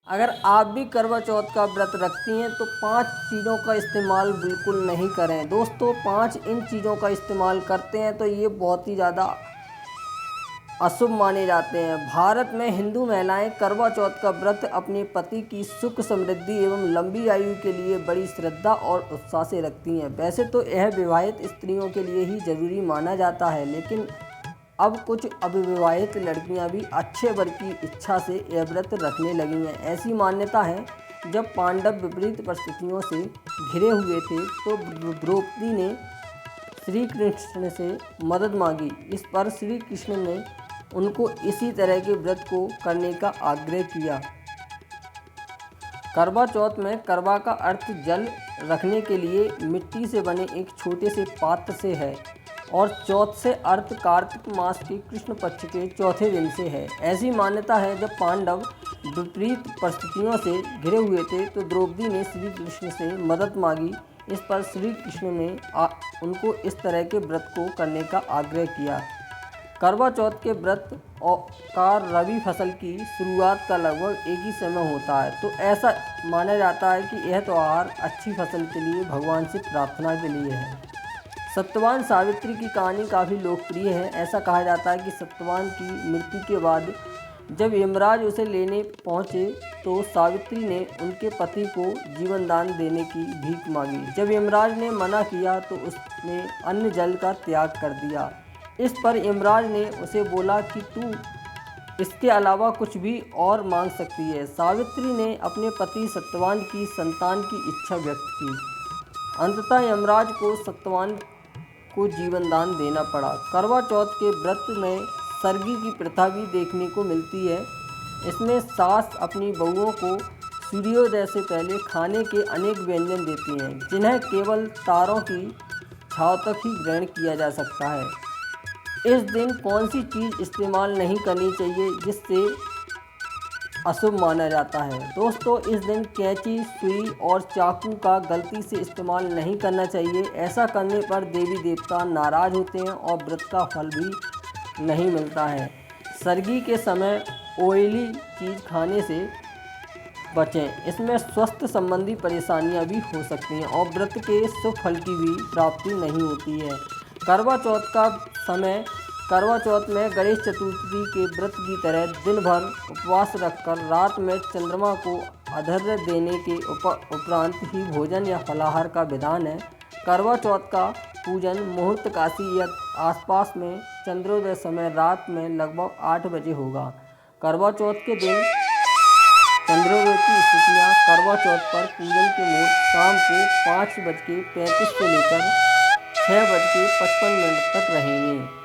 अगर आप भी करवा चौथ का व्रत रखती हैं तो 5 चीज़ों का इस्तेमाल बिल्कुल नहीं करें। दोस्तों 5 इन चीज़ों का इस्तेमाल करते हैं तो ये बहुत ही ज़्यादा अशुभ माने जाते हैं। भारत में हिंदू महिलाएं करवा चौथ का व्रत अपने पति की सुख समृद्धि एवं लंबी आयु के लिए बड़ी श्रद्धा और उत्साह से रखती हैं। वैसे तो यह विवाहित स्त्रियों के लिए ही जरूरी माना जाता है, लेकिन अब कुछ अविवाहित लड़कियां भी अच्छे वर की इच्छा से यह व्रत रखने लगी हैं। ऐसी मान्यता है, जब पांडव विपरीत परिस्थितियों से घिरे हुए थे तो द्रौपदी ने श्री कृष्ण से मदद मांगी। इस पर श्री कृष्ण ने उनको इसी तरह के व्रत को करने का आग्रह किया। करवा चौथ में करवा का अर्थ जल रखने के लिए मिट्टी से बने एक छोटे से पात्र से है और चौथ से अर्थ कार्तिक मास के कृष्ण पक्ष के चौथे दिन से है। ऐसी मान्यता है, जब पांडव विपरीत परिस्थितियों से घिरे हुए थे तो द्रौपदी ने श्री कृष्ण से मदद मांगी। इस पर श्री कृष्ण ने उनको इस तरह के व्रत को करने का आग्रह किया। करवा चौथ के व्रत का रबी फसल की शुरुआत का लगभग एक ही समय होता है, तो ऐसा माना जाता है कि यह त्यौहार अच्छी फसल के लिए भगवान से प्रार्थना के लिए है। सत्यवान सावित्री की कहानी काफ़ी लोकप्रिय है। ऐसा कहा जाता है कि सत्यवान की मृत्यु के बाद जब यमराज उसे लेने पहुंचे तो सावित्री ने उनके पति को जीवन दान देने की भीख मांगी। जब यमराज ने मना किया तो उसने अन्न जल का त्याग कर दिया। इस पर यमराज ने उसे बोला कि तू इसके अलावा कुछ भी और मांग सकती है। सावित्री ने अपने पति सत्यवान की संतान की इच्छा व्यक्त की। अंततः यमराज को सत्यवान को जीवन दान देना पड़ा। करवा चौथ के व्रत में सर्गी की प्रथा भी देखने को मिलती है। इसमें सास अपनी बहुओं को सूर्योदय से पहले खाने के अनेक व्यंजन देती हैं, जिन्हें केवल तारों की छांव तक ही ग्रहण किया जा सकता है। इस दिन कौन सी चीज़ इस्तेमाल नहीं करनी चाहिए जिससे अशुभ माना जाता है? दोस्तों, इस दिन कैंची, सुई और चाकू का गलती से इस्तेमाल नहीं करना चाहिए। ऐसा करने पर देवी देवता नाराज होते हैं और व्रत का फल भी नहीं मिलता है। सर्गी के समय ऑयली चीज़ खाने से बचें, इसमें स्वास्थ्य संबंधी परेशानियां भी हो सकती हैं और व्रत के शुभ फल की भी प्राप्ति नहीं होती है। करवा चौथ का समय करवा चौथ में गणेश चतुर्थी के व्रत की तरह दिन भर उपवास रखकर रात में चंद्रमा को अर्घ्य देने के उपरांत ही भोजन या फलाहार का विधान है। करवा चौथ का पूजन मुहूर्त काशी या आसपास में चंद्रोदय समय रात में लगभग 8 बजे होगा। करवा चौथ के दिन चंद्रोदय की स्थितियाँ करवा चौथ पर पूजन के मुहूर्त शाम को 5:35 से लेकर 6:55 तक रहेंगे।